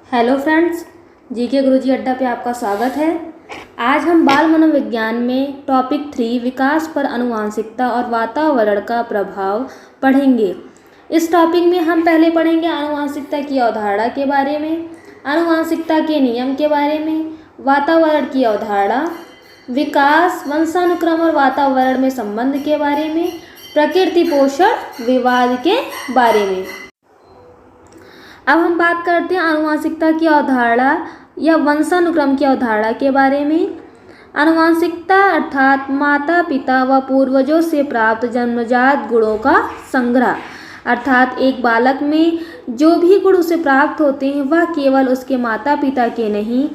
Hello friends, GK गुरुजी अड्डा पे आपका स्वागत है। आज हम बाल मनोविज्ञान में टॉपिक 3 विकास पर आनुवंशिकता और वातावरण का प्रभाव पढ़ेंगे। इस टॉपिक में हम पहले पढ़ेंगे आनुवंशिकता की अवधारणा के बारे में, आनुवंशिकता के नियम के बारे में, वातावरण की अवधारणा, विकास, वंशानुक्रम और वातावरण में संबंध के बारे में, प्रकृति पोषण विवाद के बारे में। अब हम बात करते हैं आनुवंशिकता की अवधारणा या वंशानुक्रम की अवधारणा के बारे में। आनुवंशिकता अर्थात माता पिता व पूर्वजों से प्राप्त जन्मजात गुणों का संग्रह, अर्थात एक बालक में जो भी गुण उसे प्राप्त होते हैं वह केवल उसके माता पिता के नहीं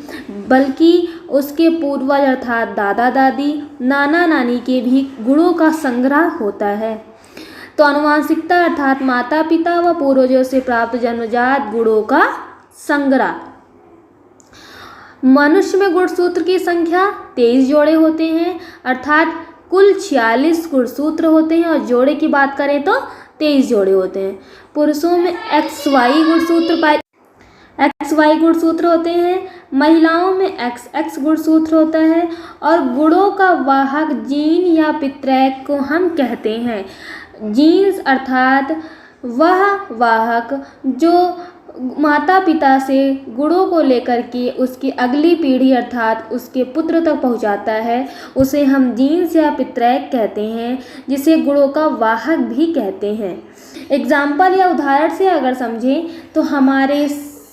बल्कि उसके पूर्वज अर्थात दादा दादी, नाना नानी के भी गुणों का संग्रह होता है। तो आनुवंशिकता अर्थात माता पिता व पूर्वजों से प्राप्त जन्मजात गुणों का संग्रह। मनुष्य में गुणसूत्र की संख्या 23 जोड़े होते हैं, अर्थात कुल 46 गुणसूत्र होते हैं और जोड़े की बात करें तो 23 जोड़े होते हैं। पुरुषों में XY गुणसूत्र होते हैं, महिलाओं में XX गुणसूत्र होता है और गुणों का वाहक जीन या पितृक को हम कहते हैं। जीन्स अर्थात वह वाहक जो माता पिता से गुणों को लेकर के उसकी अगली पीढ़ी अर्थात उसके पुत्र तक पहुंचाता है, उसे हम जीन्स या पितृक कहते हैं, जिसे गुणों का वाहक भी कहते हैं। एग्जाम्पल या उदाहरण से अगर समझें तो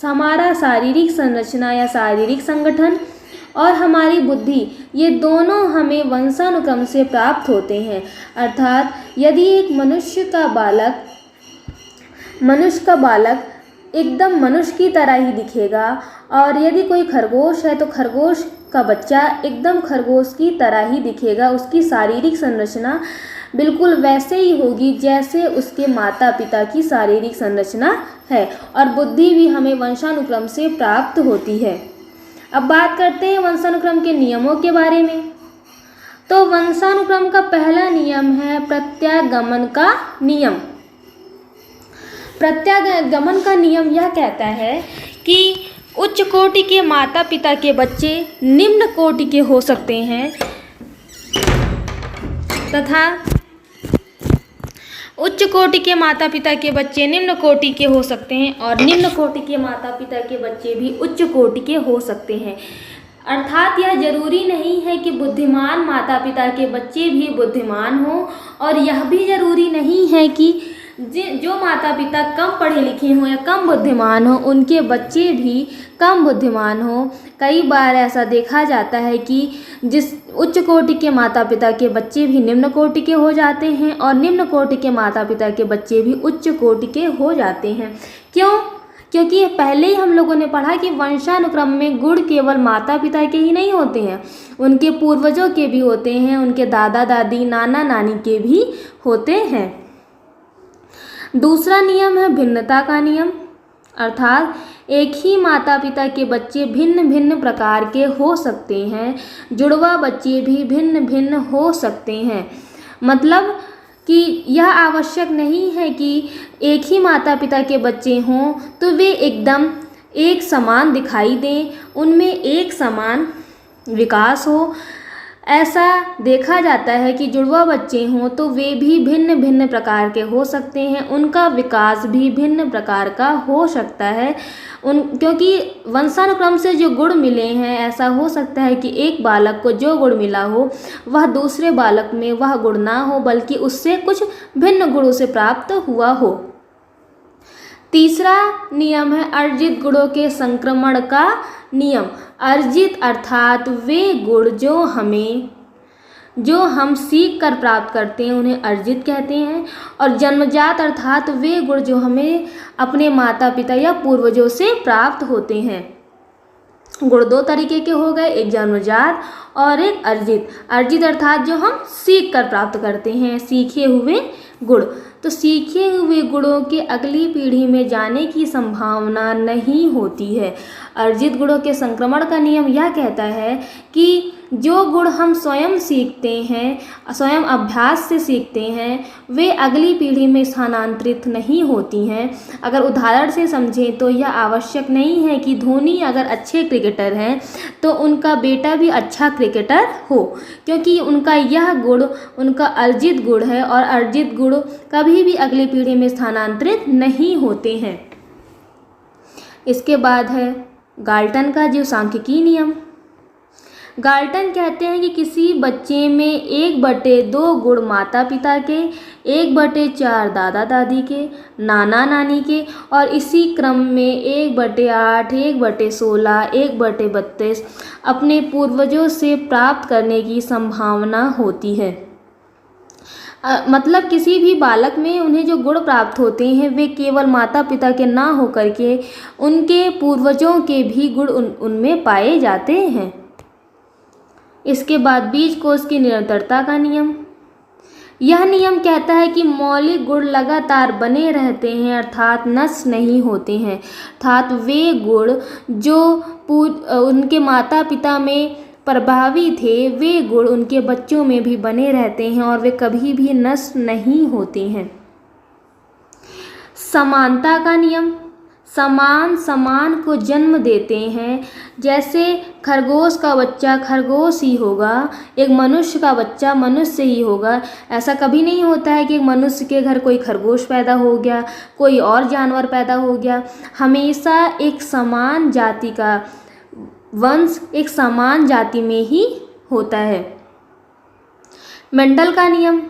हमारा शारीरिक संरचना या शारीरिक संगठन और हमारी बुद्धि, ये दोनों हमें वंशानुक्रम से प्राप्त होते हैं। अर्थात यदि एक मनुष्य का बालक एकदम मनुष्य की तरह ही दिखेगा और यदि कोई खरगोश है तो खरगोश का बच्चा एकदम खरगोश की तरह ही दिखेगा। उसकी शारीरिक संरचना बिल्कुल वैसे ही होगी जैसे उसके माता पिता की शारीरिक संरचना है और बुद्धि भी हमें वंशानुक्रम से प्राप्त होती है। अब बात करते हैं वंशानुक्रम के नियमों के बारे में। तो वंशानुक्रम का पहला नियम है प्रत्यागमन का नियम। प्रत्यागमन का नियम यह कहता है कि उच्च कोटि के माता पिता के बच्चे निम्न कोटि के हो सकते हैं तथा उच्च कोटि के माता पिता के बच्चे निम्न कोटि के हो सकते हैं और निम्न कोटि के माता पिता के बच्चे भी उच्च कोटि के हो सकते हैं। अर्थात यह जरूरी नहीं है कि बुद्धिमान माता पिता के बच्चे भी बुद्धिमान हों और यह भी जरूरी नहीं है कि जो माता पिता कम पढ़े लिखे हों या कम बुद्धिमान हों उनके बच्चे भी कम बुद्धिमान हों। कई बार ऐसा देखा जाता है कि जिस उच्च कोटि के माता पिता के बच्चे भी निम्न कोटि के हो जाते हैं और निम्न कोटि के माता पिता के बच्चे भी उच्च कोटि के हो जाते हैं। क्यों? क्योंकि पहले ही हम लोगों ने पढ़ा कि वंशानुक्रम में गुण केवल माता पिता के ही नहीं होते हैं, उनके पूर्वजों के भी होते हैं, उनके दादा दादी, नाना नानी के भी होते हैं। दूसरा नियम है भिन्नता का नियम, अर्थात एक ही माता पिता के बच्चे भिन्न भिन्न प्रकार के हो सकते हैं, जुड़वा बच्चे भी भिन्न भिन्न हो सकते हैं। मतलब कि यह आवश्यक नहीं है कि एक ही माता पिता के बच्चे हों तो वे एकदम एक समान दिखाई दें, उनमें एक समान विकास हो। ऐसा देखा जाता है कि जुड़वा बच्चे हों तो वे भी भिन्न भिन्न प्रकार के हो सकते हैं, उनका विकास भी भिन्न प्रकार का हो सकता है। क्योंकि वंशानुक्रम से जो गुण मिले हैं, ऐसा हो सकता है कि एक बालक को जो गुण मिला हो वह दूसरे बालक में वह गुण ना हो बल्कि उससे कुछ भिन्न गुणों से प्राप्त हुआ हो। तीसरा नियम है अर्जित गुणों के संक्रमण का नियम। अर्जित अर्थात वे गुण जो हम सीख कर प्राप्त करते हैं उन्हें अर्जित कहते हैं और जन्मजात अर्थात वे गुण जो हमें अपने माता पिता या पूर्वजों से प्राप्त होते हैं। गुण दो तरीके के हो गए, एक जन्मजात और एक अर्जित। अर्जित अर्थात जो हम सीख कर प्राप्त करते हैं, सीखे हुए गुण। तो सीखे हुए गुणों के अगली पीढ़ी में जाने की संभावना नहीं होती है। अर्जित गुणों के संक्रमण का नियम यह कहता है कि जो गुण हम स्वयं सीखते हैं, स्वयं अभ्यास से सीखते हैं, वे अगली पीढ़ी में स्थानांतरित नहीं होती हैं। अगर उदाहरण से समझें तो यह आवश्यक नहीं है कि धोनी अगर अच्छे क्रिकेटर हैं तो उनका बेटा भी अच्छा क्रिकेटर हो, क्योंकि उनका यह गुण उनका अर्जित गुण है और अर्जित गुण कभी भी अगली पीढ़ी में स्थानांतरित नहीं होते हैं। इसके बाद है गाल्टन का जीव सांख्यिकी नियम। गाल्टन कहते हैं कि किसी बच्चे में 1/2 गुण माता पिता के, 1/4 दादा दादी के, नाना नानी के और इसी क्रम में 1/8, 1/16, 1/32 अपने पूर्वजों से प्राप्त करने की संभावना होती है। मतलब किसी भी बालक में उन्हें जो गुण प्राप्त होते हैं वे केवल माता पिता के ना होकर के उनके पूर्वजों के भी गुण उनमें पाए जाते हैं। इसके बाद बीज कोश की निरंतरता का नियम। यह नियम कहता है कि मौलिक गुण लगातार बने रहते हैं, अर्थात नष्ट नहीं होते हैं। अर्थात वे गुण जो उनके माता पिता में प्रभावी थे, वे गुण उनके बच्चों में भी बने रहते हैं और वे कभी भी नष्ट नहीं होते हैं। समानता का नियम। समान को जन्म देते हैं। जैसे खरगोश का बच्चा खरगोश ही होगा, एक मनुष्य का बच्चा मनुष्य ही होगा। ऐसा कभी नहीं होता है कि एक मनुष्य के घर कोई खरगोश पैदा हो गया, कोई और जानवर पैदा हो गया। हमेशा एक समान जाति का वंश एक समान जाति में ही होता है। मेंडल का नियम।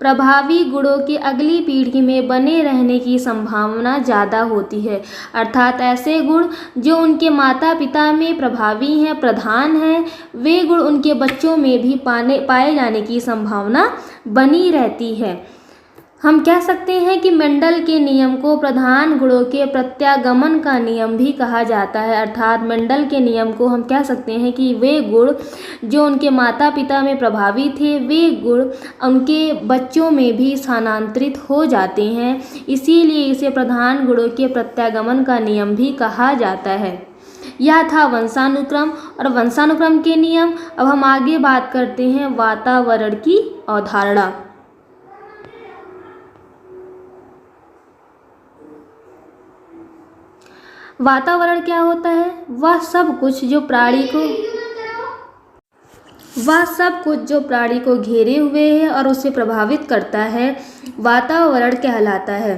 प्रभावी गुणों के अगली पीढ़ी में बने रहने की संभावना ज़्यादा होती है, अर्थात ऐसे गुण जो उनके माता पिता में प्रभावी हैं, प्रधान हैं, वे गुण उनके बच्चों में भी पाए जाने की संभावना बनी रहती है। हम कह सकते हैं कि मेंडल के नियम को प्रधान गुणों के प्रत्यागमन का नियम भी कहा जाता है, अर्थात मेंडल के नियम को हम कह सकते हैं कि वे गुण जो उनके माता पिता में प्रभावी थे, वे गुण उनके बच्चों में भी स्थानांतरित हो जाते हैं। इसीलिए इसे प्रधान गुणों के प्रत्यागमन का नियम भी कहा जाता है। यह था वंशानुक्रम और वंशानुक्रम के नियम। अब हम आगे बात करते हैं वातावरण की अवधारणा। वातावरण क्या होता है? वह सब कुछ जो प्राणी को घेरे हुए है और उसे प्रभावित करता है, वातावरण कहलाता है।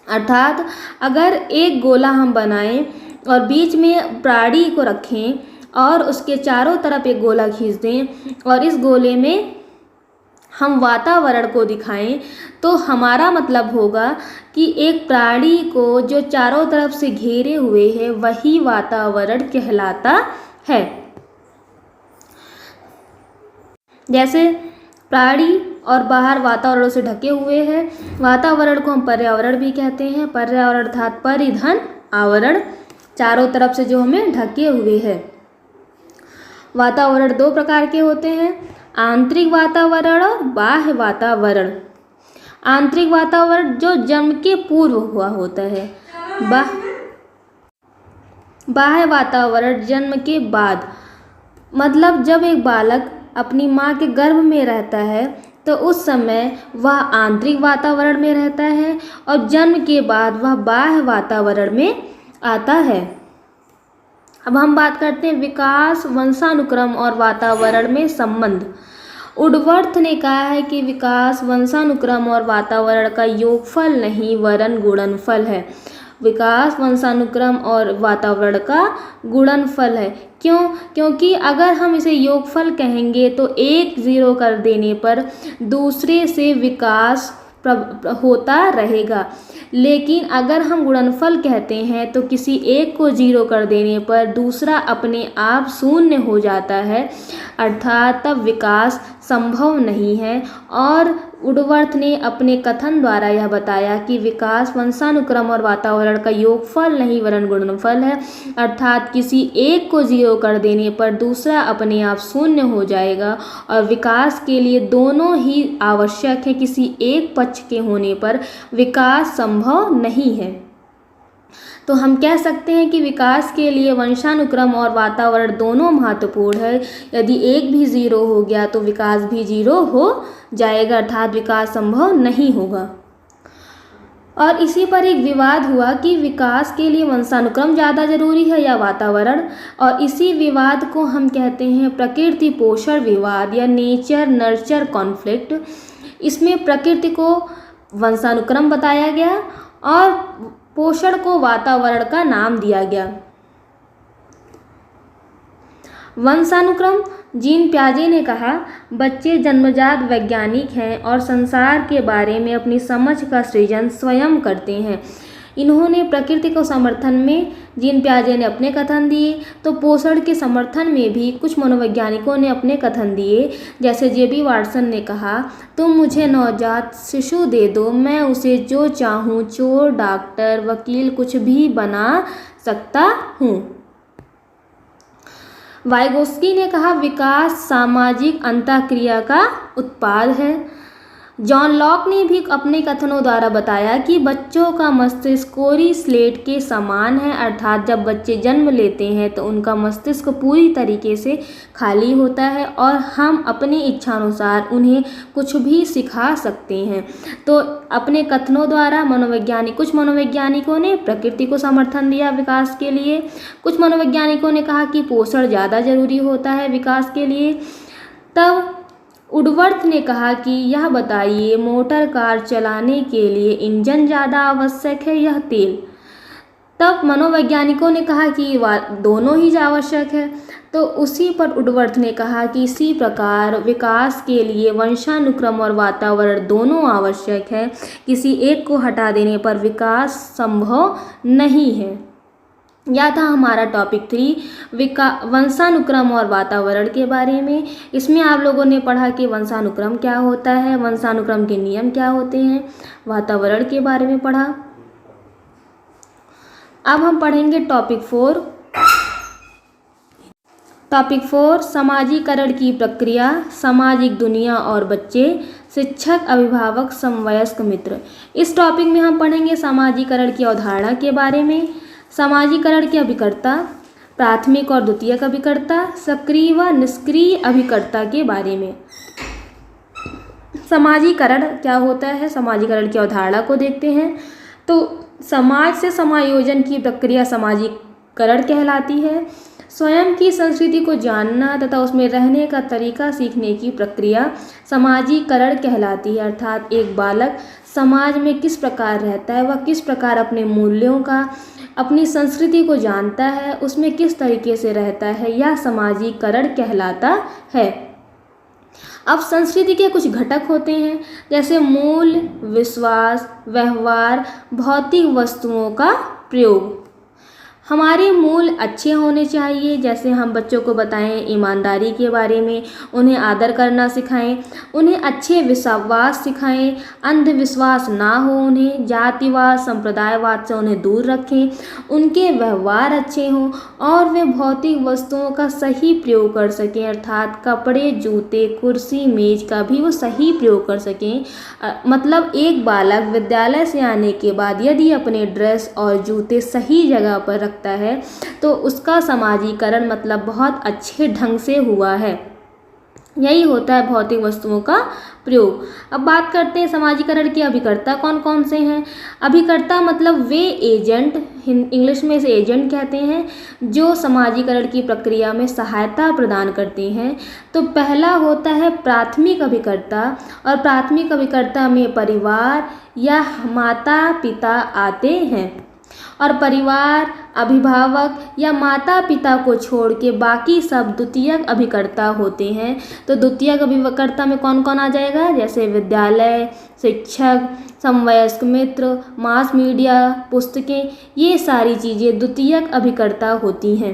अर्थात अगर एक गोला हम बनाएं और बीच में प्राणी को रखें और उसके चारों तरफ एक गोला खींच दें और इस गोले में हम वातावरण को दिखाएं, तो हमारा मतलब होगा कि एक प्राणी को जो चारों तरफ से घेरे हुए है वही वातावरण कहलाता है। जैसे प्राणी और बाहर वातावरण से ढके हुए हैं, वातावरण को हम पर्यावरण भी कहते हैं। पर्यावरण अर्थात परिधन आवरण, चारों तरफ से जो हमें ढके हुए हैं। वातावरण 2 प्रकार के होते हैं, आंतरिक वातावरण और बाह्य वातावरण। आंतरिक वातावरण जो जन्म के पूर्व हुआ होता है, बाह्य वातावरण जन्म के बाद। मतलब जब एक बालक अपनी माँ के गर्भ में रहता है तो उस समय वह आंतरिक वातावरण में रहता है और जन्म के बाद वह बाह्य वातावरण में आता है। अब हम बात करते हैं विकास, वंशानुक्रम और वातावरण में संबंध। वुडवर्थ ने कहा है कि विकास वंशानुक्रम और वातावरण का योगफल नहीं वरन गुणनफल है। विकास वंशानुक्रम और वातावरण का गुणनफल है। क्यों? क्योंकि अगर हम इसे योगफल कहेंगे तो एक 0 कर देने पर दूसरे से विकास होता रहेगा, लेकिन अगर हम गुणनफल कहते हैं तो किसी एक को 0 कर देने पर दूसरा अपने आप 0 हो जाता है, अर्थात तब विकास संभव नहीं है। और वुडवर्थ ने अपने कथन द्वारा यह बताया कि विकास वंशानुक्रम और वातावरण का योगफल नहीं वरन गुणनफल है, अर्थात किसी एक को 0 कर देने पर दूसरा अपने आप 0 हो जाएगा और विकास के लिए दोनों ही आवश्यक है। किसी एक पक्ष के होने पर विकास संभव नहीं है। तो हम कह सकते हैं कि विकास के लिए वंशानुक्रम और वातावरण दोनों महत्वपूर्ण है। यदि एक भी जीरो हो गया तो विकास भी जीरो हो जाएगा, अर्थात विकास संभव नहीं होगा। और इसी पर एक विवाद हुआ कि विकास के लिए वंशानुक्रम ज़्यादा जरूरी है या वातावरण, और इसी विवाद को हम कहते हैं प्रकृति पोषण विवाद या नेचर नर्चर कॉन्फ्लिक्ट। इसमें प्रकृति को वंशानुक्रम बताया गया और पोषण को वातावरण का नाम दिया गया। वंशानुक्रम, जीन प्याजे ने कहा, बच्चे जन्मजात वैज्ञानिक हैं और संसार के बारे में अपनी समझ का सृजन स्वयं करते हैं। इन्होंने प्रकृति को समर्थन में जीन प्याजे ने अपने कथन दिए, तो पोषण के समर्थन में भी कुछ मनोवैज्ञानिकों ने अपने कथन दिए। जैसे जेबी वाटसन ने कहा, तुम मुझे नवजात शिशु दे दो, मैं उसे जो चाहूँ चोर, डॉक्टर, वकील कुछ भी बना सकता हूँ। वाइगोस्की ने कहा, विकास सामाजिक अंतःक्रिया का उत्पाद है। जॉन लॉक ने भी अपने कथनों द्वारा बताया कि बच्चों का मस्तिष्क कोरी स्लेट के समान है, अर्थात जब बच्चे जन्म लेते हैं तो उनका मस्तिष्क पूरी तरीके से खाली होता है और हम अपनी इच्छानुसार उन्हें कुछ भी सिखा सकते हैं। तो अपने कथनों द्वारा कुछ मनोवैज्ञानिकों ने प्रकृति को समर्थन दिया विकास के लिए, कुछ मनोवैज्ञानिकों ने कहा कि पोषण ज़्यादा जरूरी होता है विकास के लिए। तब वुडवर्थ ने कहा कि यह बताइए, मोटर कार चलाने के लिए इंजन ज़्यादा आवश्यक है या तेल? तब मनोवैज्ञानिकों ने कहा कि दोनों ही आवश्यक है। तो उसी पर वुडवर्थ ने कहा कि इसी प्रकार विकास के लिए वंशानुक्रम और वातावरण दोनों आवश्यक है, किसी एक को हटा देने पर विकास संभव नहीं है। यह था हमारा टॉपिक 3 वंशानुक्रम और वातावरण के बारे में। इसमें आप लोगों ने पढ़ा कि वंशानुक्रम क्या होता है, वंशानुक्रम के नियम क्या होते हैं, वातावरण के बारे में पढ़ा। अब हम पढ़ेंगे टॉपिक 4 समाजीकरण की प्रक्रिया, सामाजिक दुनिया और बच्चे, शिक्षक, अभिभावक, समवयस्क मित्र। इस टॉपिक में हम पढ़ेंगे समाजीकरण की अवधारणा के बारे में, समाजीकरण के अभिकर्ता, प्राथमिक और द्वितीयक अभिकर्ता, सक्रिय व निष्क्रिय अभिकर्ता के बारे में। समाजीकरण क्या होता है, समाजीकरण की अवधारणा को देखते हैं। तो समाज से समायोजन की प्रक्रिया समाजीकरण कहलाती है। स्वयं की संस्कृति को जानना तथा उसमें रहने का तरीका सीखने की प्रक्रिया समाजीकरण कहलाती है, अर्थात एक बालक समाज में किस प्रकार रहता है, वह किस प्रकार अपने मूल्यों का, अपनी संस्कृति को जानता है, उसमें किस तरीके से रहता है, यह समाजीकरण कहलाता है। अब संस्कृति के कुछ घटक होते हैं, जैसे मूल, विश्वास, व्यवहार, भौतिक वस्तुओं का प्रयोग। हमारे मूल अच्छे होने चाहिए, जैसे हम बच्चों को बताएं ईमानदारी के बारे में, उन्हें आदर करना सिखाएं, उन्हें अच्छे विश्वास सिखाएं, अंधविश्वास ना हो, उन्हें जातिवाद, संप्रदायवाद से उन्हें दूर रखें, उनके व्यवहार अच्छे हों और वे भौतिक वस्तुओं का सही प्रयोग कर सकें, अर्थात कपड़े, जूते, कुर्सी, मेज का भी वो सही प्रयोग कर सकें। मतलब एक बालक विद्यालय से आने के बाद यदि अपने ड्रेस और जूते सही जगह पर रखता है तो उसका समाजीकरण मतलब बहुत अच्छे ढंग से हुआ है। यही होता है भौतिक वस्तुओं का प्रयोग। अब बात करते हैं समाजीकरण के अभिकर्ता कौन कौन से हैं। अभिकर्ता मतलब वे एजेंट, इंग्लिश में इसे एजेंट कहते हैं, जो समाजीकरण की प्रक्रिया में सहायता प्रदान करते हैं। तो पहला होता है प्राथमिक अभिकर्ता, और प्राथमिक अभिकर्ता में परिवार या माता पिता आते हैं, और परिवार, अभिभावक या माता पिता को छोड़ के बाकी सब द्वितीयक अभिकर्ता होते हैं। तो द्वितीयक अभिकर्ता में कौन कौन आ जाएगा, जैसे विद्यालय, शिक्षक, समवयस्क मित्र, मास मीडिया, पुस्तकें, ये सारी चीज़ें द्वितीयक अभिकर्ता होती हैं।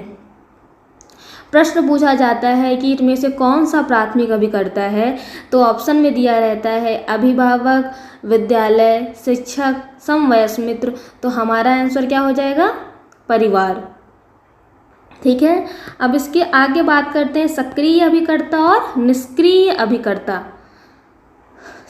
प्रश्न पूछा जाता है कि इनमें से कौन सा प्राथमिक अभिकर्ता है, तो ऑप्शन में दिया रहता है अभिभावक, विद्यालय, शिक्षक, समवयस्क मित्र। तो हमारा आंसर क्या हो जाएगा, परिवार। ठीक है। अब इसके आगे बात करते हैं सक्रिय अभिकर्ता और निष्क्रिय अभिकर्ता।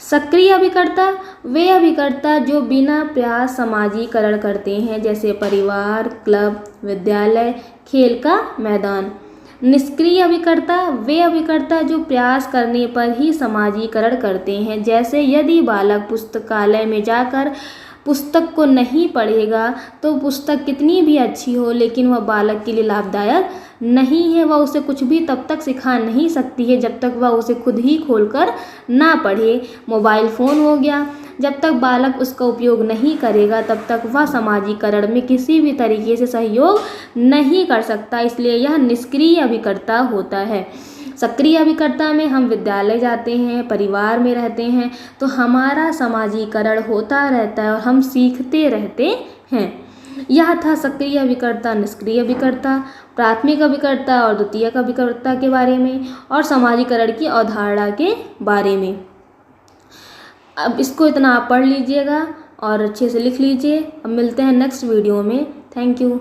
सक्रिय अभिकर्ता वे अभिकर्ता जो बिना प्रयास समाजीकरण करते हैं, जैसे परिवार, क्लब, विद्यालय, खेल का मैदान। निष्क्रिय अभिकर्ता वे अभिकर्ता जो प्रयास करने पर ही समाजीकरण करते हैं, जैसे यदि बालक पुस्तकालय में जाकर पुस्तक को नहीं पढ़ेगा तो पुस्तक कितनी भी अच्छी हो लेकिन वह बालक के लिए लाभदायक नहीं है। वह उसे कुछ भी तब तक सिखा नहीं सकती है जब तक वह उसे खुद ही खोलकर ना पढ़े। मोबाइल फ़ोन हो गया, जब तक बालक उसका उपयोग नहीं करेगा तब तक वह समाजीकरण में किसी भी तरीके से सहयोग नहीं कर सकता, इसलिए यह निष्क्रिय अभिकर्ता होता है। सक्रिय अभिकर्ता में हम विद्यालय जाते हैं, परिवार में रहते हैं, तो हमारा समाजीकरण होता रहता है और हम सीखते रहते हैं। यह था सक्रिय अभिकर्ता, निष्क्रिय अभिकर्ता, प्राथमिक अभिकर्ता और द्वितीयक अभिकर्ता के बारे में और समाजीकरण की अवधारणा के बारे में। अब इसको इतना आप पढ़ लीजिएगा और अच्छे से लिख लीजिए। अब मिलते हैं नेक्स्ट वीडियो में। Thank you.